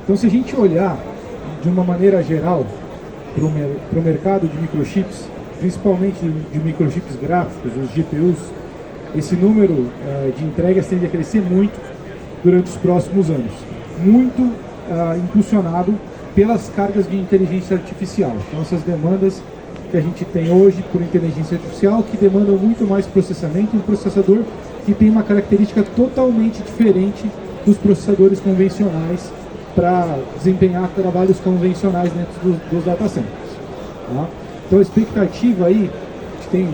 Então, se a gente olhar de uma maneira geral para o mercado de microchips, principalmente de microchips gráficos, os GPUs, esse número de entregas tende a crescer muito durante os próximos anos. Muito impulsionado pelas cargas de inteligência artificial. Então, essas demandas que a gente tem hoje por inteligência artificial, que demandam muito mais processamento, um processador que tem uma característica totalmente diferente dos processadores convencionais para desempenhar trabalhos convencionais dentro dos data centers. Tá? Então a expectativa aí, a gente tem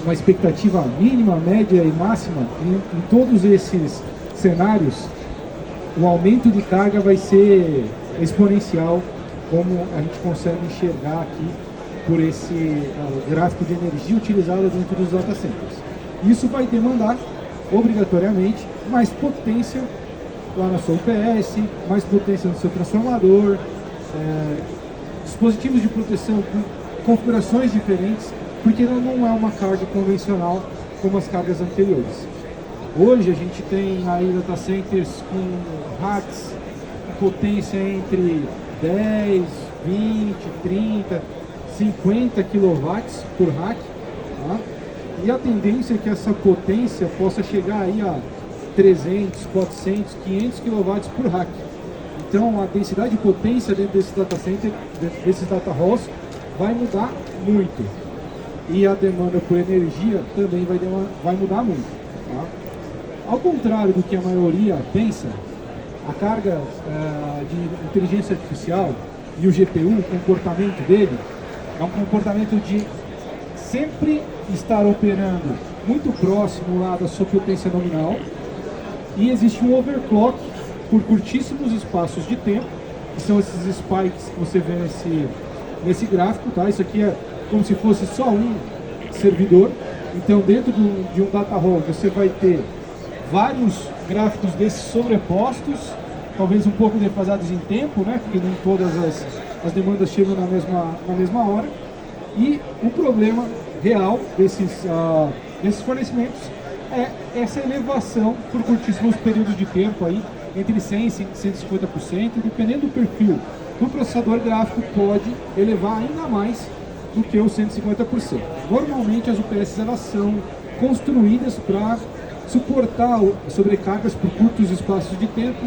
uma expectativa mínima, média e máxima em todos esses cenários. O aumento de carga vai ser exponencial, como a gente consegue enxergar aqui por esse gráfico de energia utilizada dentro dos data centers. Isso vai demandar, obrigatoriamente, mais potência lá na sua UPS, mais potência no seu transformador, dispositivos de proteção com configurações diferentes, porque não é uma carga convencional como as cargas anteriores. Hoje a gente tem aí data centers com racks com potência entre 10, 20, 30, 50 kW por rack, tá? E a tendência é que essa potência possa chegar aí a 300, 400, 500 kW por rack. Então a densidade de potência dentro desse data center, dentro desses data halls, vai mudar muito. E a demanda por energia também vai mudar muito. Tá? Ao contrário do que a maioria pensa, a carga de inteligência artificial e o GPU, o comportamento dele, é um comportamento de sempre estar operando muito próximo lá da sua potência nominal, e existe um overclock por curtíssimos espaços de tempo, que são esses spikes que você vê nesse gráfico, tá? Isso aqui é como se fosse só um servidor. Então dentro de um data hall você vai ter vários gráficos desses sobrepostos, talvez um pouco defasados em tempo, né? Porque nem todas as demandas chegam na mesma hora. E o problema real desses fornecimentos é essa elevação por curtíssimos períodos de tempo aí, entre 100% e 150%, dependendo do perfil do processador gráfico, pode elevar ainda mais do que os 150%. Normalmente as UPS elas são construídas para suportar sobrecargas por curtos espaços de tempo,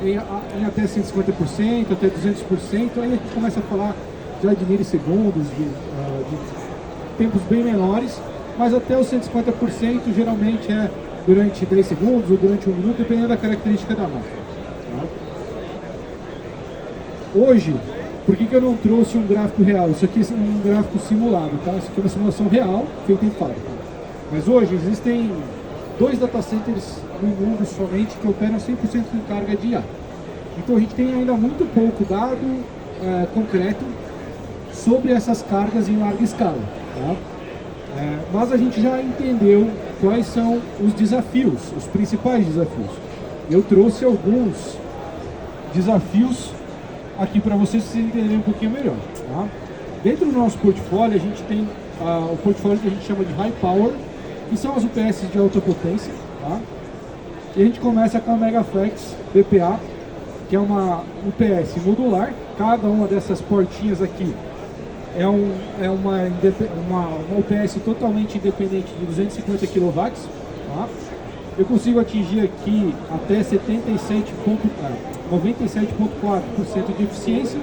em até 150%, até 200%, aí a gente começa a falar já de milissegundos, de tempos bem menores, mas até os 150% geralmente é durante 10 segundos ou durante 1 minuto, dependendo da característica da máquina. Tá? Hoje, por que eu não trouxe um gráfico real? Isso aqui é um gráfico simulado, tá? Isso aqui é uma simulação real feita em fábrica. Mas hoje existem 2 data centers no mundo somente que operam 100% com carga de IA. Então a gente tem ainda muito pouco dado concreto sobre essas cargas em larga escala. Tá? Mas a gente já entendeu quais são os desafios, os principais desafios. Eu trouxe alguns desafios aqui para vocês entenderem um pouquinho melhor. Tá? Dentro do nosso portfólio, a gente tem o portfólio que a gente chama de High Power, que são as UPS de alta potência. Tá? E a gente começa com a Megaflex BPA, que é uma UPS modular. Cada uma dessas portinhas aqui é uma UPS totalmente independente de 250 kW. Tá? Eu consigo atingir aqui até 97,4% de eficiência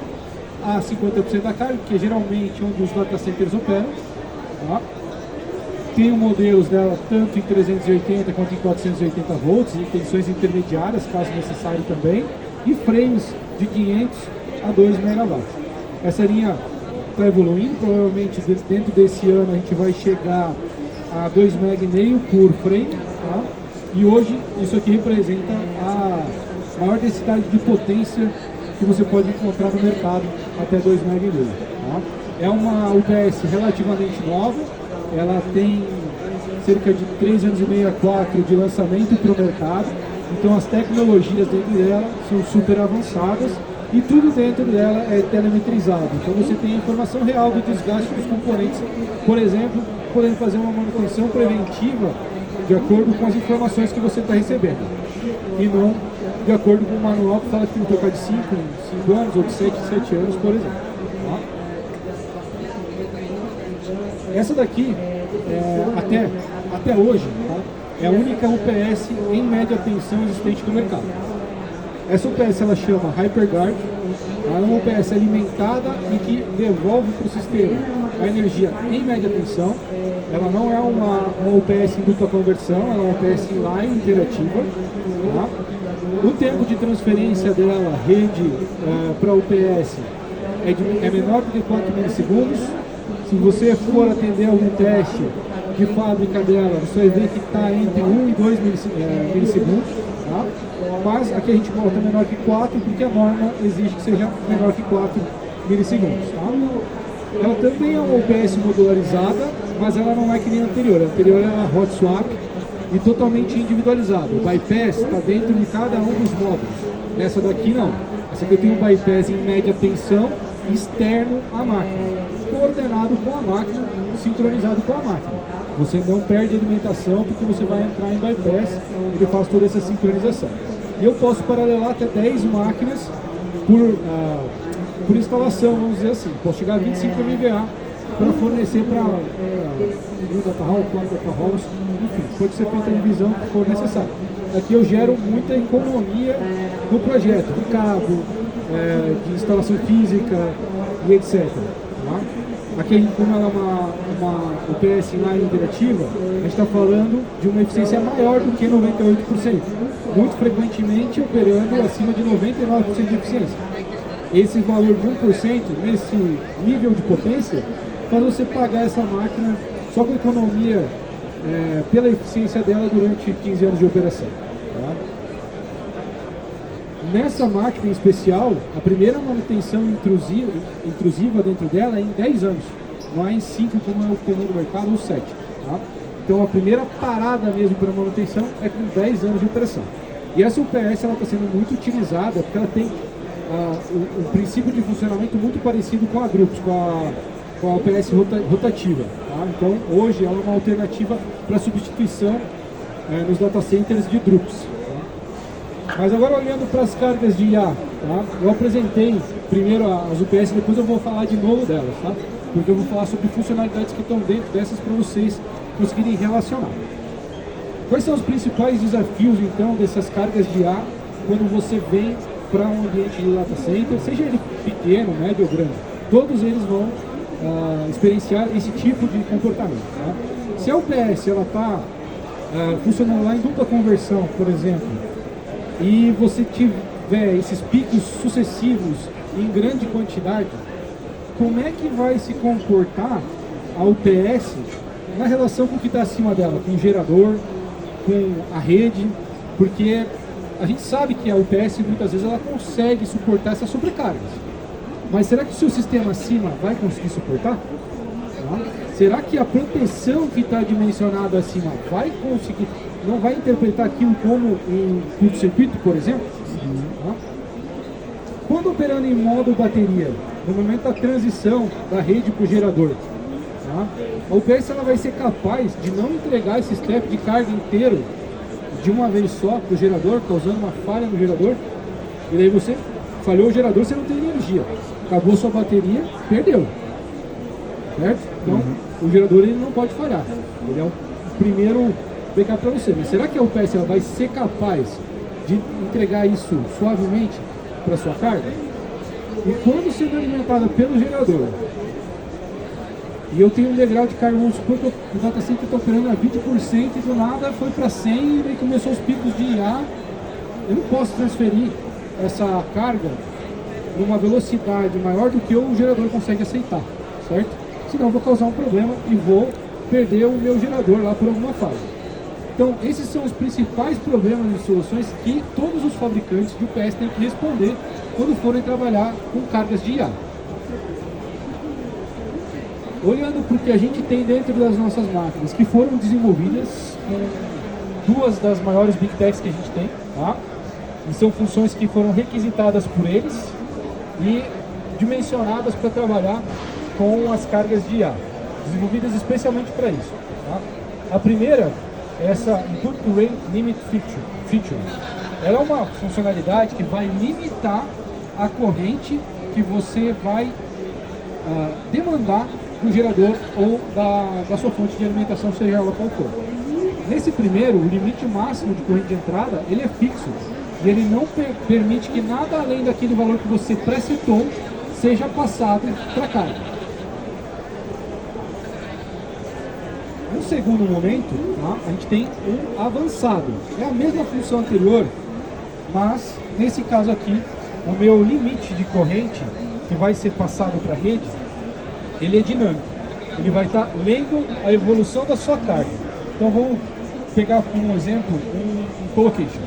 a 50% da carga, que é geralmente onde os data centers operam. Tá? Tenho modelos dela tanto em 380 quanto em 480 volts, e tensões intermediárias, caso necessário também, e frames de 500 a 2 MW. Essa linha está evoluindo, provavelmente dentro desse ano a gente vai chegar a 2,5 MB por frame, tá? E hoje isso aqui representa a maior densidade de potência que você pode encontrar no mercado, até 2,5 MB. Tá? É uma UPS relativamente nova, ela tem cerca de 3 anos e meio a 4 de lançamento para o mercado, então as tecnologias dentro dela são super avançadas e tudo dentro dela é telemetrizado. Então você tem a informação real do desgaste dos componentes, por exemplo, podendo fazer uma manutenção preventiva de acordo com as informações que você está recebendo. e não de acordo com o manual que fala que tem que trocar de 5 em 5 anos ou de 7 em 7 anos, por exemplo. Tá? Essa daqui, até hoje, tá? É a única UPS em média tensão existente no mercado. Essa UPS ela chama HyperGuard, ela é uma UPS alimentada e que devolve para o sistema a energia em média tensão. Ela não é uma UPS em dupla conversão, ela é uma UPS inline interativa. Tá? O tempo de transferência dela, rede para UPS, é menor do que 4 milissegundos. Se você for atender algum teste de fábrica dela, você vai ver que está entre 1 e 2 milissegundos. Tá? Mas aqui a gente bota menor que 4 porque a norma exige que seja menor que 4 milissegundos. Tá? Ela também é uma UPS modularizada, mas ela não é que nem a anterior. A anterior era hot swap e totalmente individualizada. O bypass está dentro de cada um dos módulos. Nessa daqui não. Essa aqui eu tenho um bypass em média tensão externo à máquina, coordenado com a máquina, sincronizado com a máquina. Você não perde alimentação porque você vai entrar em bypass, ele faz toda essa sincronização. E eu posso paralelar até 10 máquinas por instalação, vamos dizer assim. Posso chegar a 25 MVA para fornecer para um data hall, 4 data halls, enfim, pode ser feita a divisão que for necessário. Aqui eu gero muita economia no projeto, de cabo, de instalação física e etc. Tá? Aqui, como ela é uma UPS inline interativa, a gente está falando de uma eficiência maior do que 98%, muito frequentemente operando acima de 99% de eficiência. Esse valor de 1%, nesse nível de potência, faz você pagar essa máquina só com economia pela eficiência dela durante 15 anos de operação. Tá? Nessa máquina em especial, a primeira manutenção intrusiva dentro dela é em 10 anos, não é em 5 como é o comum do mercado, ou 7. Tá? Então a primeira parada mesmo para manutenção é com 10 anos de operação. E essa UPS está sendo muito utilizada porque ela tem um princípio de funcionamento muito parecido com a Drups, com a UPS rotativa. Tá? Então hoje ela é uma alternativa para substituição nos data centers de Drups. Mas agora olhando para as cargas de IA, tá? Eu apresentei primeiro as UPS, depois eu vou falar de novo delas, tá? Porque eu vou falar sobre funcionalidades que estão dentro dessas para vocês conseguirem relacionar. Quais são os principais desafios então dessas cargas de IA quando você vem para um ambiente de data center, seja ele pequeno, médio ou grande? Todos eles vão experienciar esse tipo de comportamento. Tá? Se a UPS está funcionando lá em dupla conversão, por exemplo, e você tiver esses picos sucessivos em grande quantidade, como é que vai se comportar a UPS na relação com o que está acima dela, com o gerador, com a rede? Porque a gente sabe que a UPS muitas vezes ela consegue suportar essas sobrecargas, mas será que o seu sistema acima vai conseguir suportar? Será que a proteção que está dimensionada acima vai conseguir, não vai interpretar aquilo como um curto-circuito, por exemplo? Quando operando em modo bateria, no momento da transição da rede para o gerador, a UPS ela vai ser capaz de não entregar esse step de carga inteiro de uma vez só para o gerador, causando uma falha no gerador, e daí você falhou o gerador, você não tem energia, acabou sua bateria, perdeu. Certo? Então, o gerador ele não pode falhar. Ele é o primeiro backup para você. Mas será que a UPS ela vai ser capaz de entregar isso suavemente para sua carga? E quando sendo alimentada pelo gerador, e eu tenho um degrau de carga, vamos supor que o data center está operando a 20% e do nada foi para 100 e começou os picos de IA, eu não posso transferir essa carga numa velocidade maior do que o gerador consegue aceitar, certo? Senão eu vou causar um problema e vou perder o meu gerador lá por alguma falha. Então, esses são os principais problemas e soluções que todos os fabricantes de UPS têm que responder quando forem trabalhar com cargas de IA. Olhando para o que a gente tem dentro das nossas máquinas, que foram desenvolvidas com duas das maiores Big Techs que a gente tem, tá? E são funções que foram requisitadas por eles e dimensionadas para trabalhar com as cargas de IA, desenvolvidas especialmente para isso. Tá? A primeira é essa Input Rate Limit Feature. ela é uma funcionalidade que vai limitar a corrente que você vai demandar do gerador ou da sua fonte de alimentação, seja ela qual for. Nesse primeiro, o limite máximo de corrente de entrada, ele é fixo. E ele não permite que nada além daquele valor que você presetou seja passado para a carga. No segundo momento, tá, a gente tem um avançado. É a mesma função anterior, mas nesse caso aqui, o meu limite de corrente que vai ser passado para a rede, ele é dinâmico. Ele vai estar lendo a evolução da sua carga. Então vamos pegar como exemplo um collocation.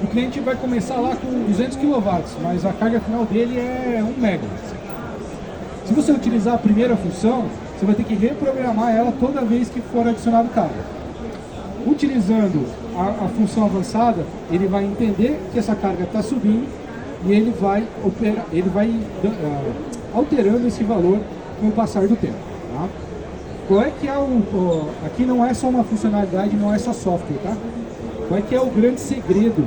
O cliente vai começar lá com 200 kW, mas a carga final dele é 1 mega. Se você utilizar a primeira função, você vai ter que reprogramar ela toda vez que for adicionado carga. Utilizando a função avançada, ele vai entender que essa carga está subindo e ele vai alterando esse valor com o passar do tempo. Tá? Qual é que é aqui não é só uma funcionalidade, não é só software, tá? Qual é que é o grande segredo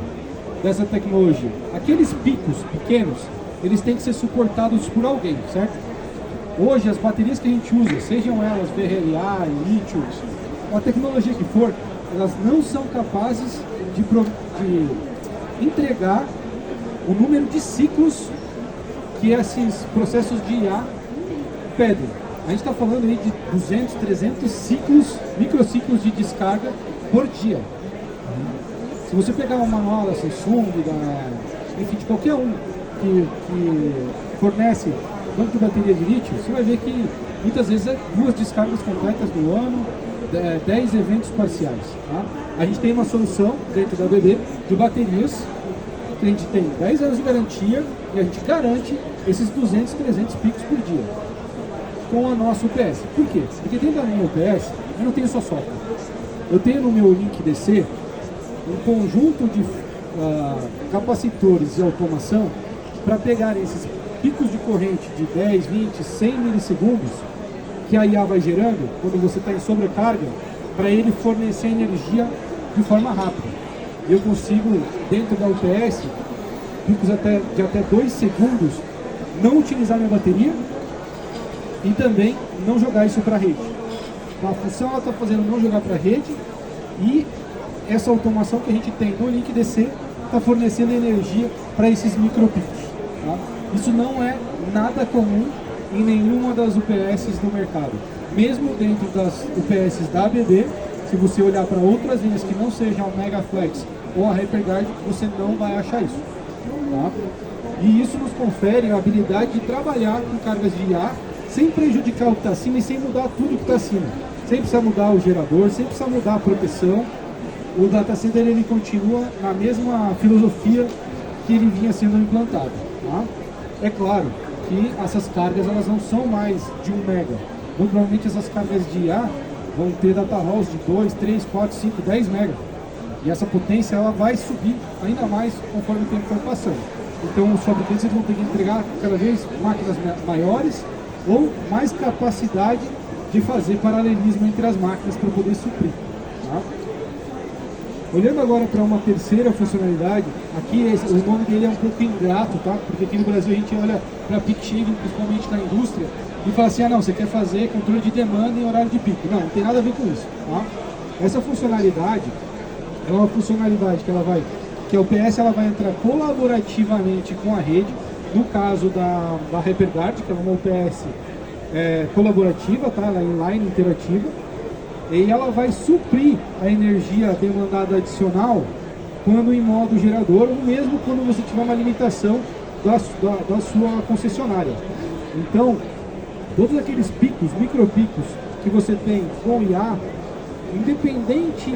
dessa tecnologia? Aqueles picos pequenos, eles têm que ser suportados por alguém, certo? Hoje, as baterias que a gente usa, sejam elas VRLA, lítio, a tecnologia que for, elas não são capazes de entregar o número de ciclos que esses processos de IA pedem. A gente está falando aí de 200, 300 ciclos, microciclos de descarga por dia. Se você pegar um manual da Samsung, enfim, de qualquer um que fornece banco de bateria de lítio, você vai ver que muitas vezes é 2 descargas completas no ano, 10 eventos parciais. Tá? A gente tem uma solução dentro da ABB de baterias que a gente tem 10 anos de garantia e a gente garante esses 200, 300 picos por dia com a nossa UPS. Por quê? Porque dentro da minha UPS eu não tenho só software. Eu tenho no meu link DC um conjunto de capacitores e automação para pegar esses picos de corrente de 10, 20, 100 milissegundos que a IA vai gerando quando você está em sobrecarga, para ele fornecer energia de forma rápida. Eu consigo, dentro da UPS, picos de até 2 segundos, não utilizar minha bateria e também não jogar isso para a rede. Então, a função ela está fazendo não jogar para a rede e essa automação que a gente tem no link DC está fornecendo energia para esses micropicos. Tá? Isso não é nada comum em nenhuma das UPS do mercado. Mesmo dentro das UPS da ABB, se você olhar para outras linhas que não sejam a Megaflex ou a HyperGuard, você não vai achar isso. Tá? E isso nos confere a habilidade de trabalhar com cargas de IA sem prejudicar o que está acima e sem mudar tudo que está acima. Sem precisar mudar o gerador, sem precisar mudar a proteção. O data center ele continua na mesma filosofia que ele vinha sendo implantado. Tá? É claro que essas cargas elas não são mais de 1 mega. Muito provavelmente essas cargas de IA vão ter data halls de 2, 3, 4, 5, 10 mega. E essa potência ela vai subir ainda mais conforme o tempo for passando. Então os fabricantes vão ter que entregar cada vez máquinas maiores ou mais capacidade de fazer paralelismo entre as máquinas para poder suprir. Tá? Olhando agora para uma terceira funcionalidade, aqui o nome dele é um pouco ingrato, tá? Porque aqui no Brasil a gente olha para peak shaving, principalmente na indústria, e fala assim, não, você quer fazer controle de demanda em horário de pico. Não, não tem nada a ver com isso. Tá? Essa funcionalidade é uma funcionalidade que a UPS ela vai entrar colaborativamente com a rede, no caso da HyperGuard, que é uma UPS colaborativa, tá? Ela é inline, interativa, e ela vai suprir a energia demandada adicional quando em modo gerador, ou mesmo quando você tiver uma limitação da sua concessionária. Então, todos aqueles picos, micropicos que você tem com IA, independente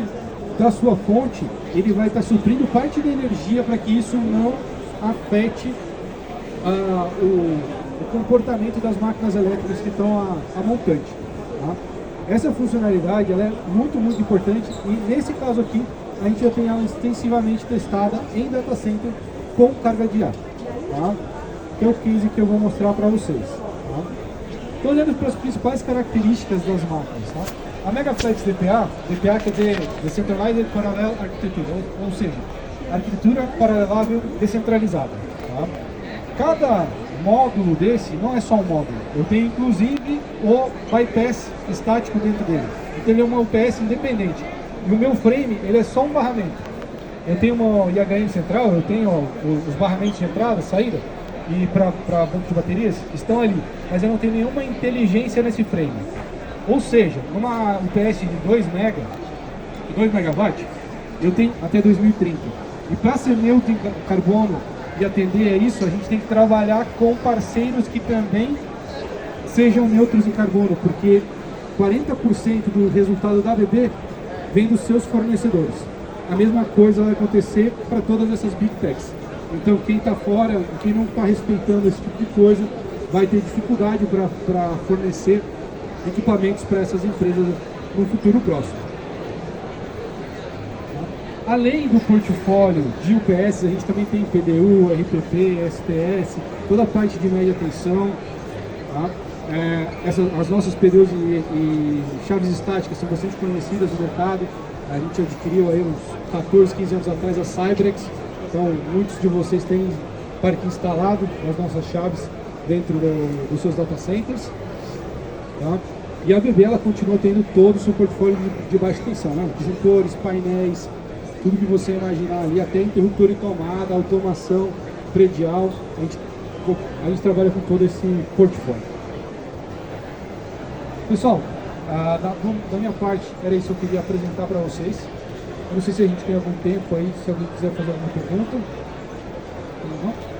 da sua fonte, ele vai estar suprindo parte da energia para que isso não afete o comportamento das máquinas elétricas que estão a montante. Tá? Essa funcionalidade ela é muito, muito importante e nesse caso aqui a gente já tem ela extensivamente testada em data center com carga de ar. Tá? Que é o case que eu vou mostrar para vocês. Tá? Estou olhando para as principais características das máquinas. Tá? A Megaflex DPA quer dizer Decentralized Parallel Architecture, ou seja, arquitetura paralelável descentralizada. Tá? Cada módulo desse não é só um módulo, eu tenho inclusive o bypass estático dentro dele. Então ele é uma UPS independente. E o meu frame, ele é só um barramento. Eu tenho uma IHM central, eu tenho os barramentos de entrada, saída, e para banco de baterias, estão ali. Mas eu não tenho nenhuma inteligência nesse frame. Ou seja, numa UPS de 2 MW, eu tenho até 2030. E para ser neutro em carbono e atender a isso, a gente tem que trabalhar com parceiros que também sejam neutros em carbono, porque 40% do resultado da ABB vem dos seus fornecedores. A mesma coisa vai acontecer para todas essas Big Techs. Então quem está fora, quem não está respeitando esse tipo de coisa, vai ter dificuldade para fornecer equipamentos para essas empresas no futuro próximo. Além do portfólio de UPS, a gente também tem PDU, RPP, STS, toda a parte de média tensão. Tá? As nossas PDUs e chaves estáticas são bastante conhecidas no mercado. A gente adquiriu aí uns 14, 15 anos atrás a Cybrex. Então, muitos de vocês têm parque instalado nas nossas chaves dentro dos seus data centers. Tá? E a ABB ela continua tendo todo o seu portfólio de baixa tensão, né? Disjuntores, painéis, tudo que você imaginar ali, até interruptor e tomada, automação predial. A gente trabalha com todo esse portfólio. Pessoal, da minha parte, era isso que eu queria apresentar para vocês. Eu não sei se a gente tem algum tempo aí, se alguém quiser fazer alguma pergunta. Não?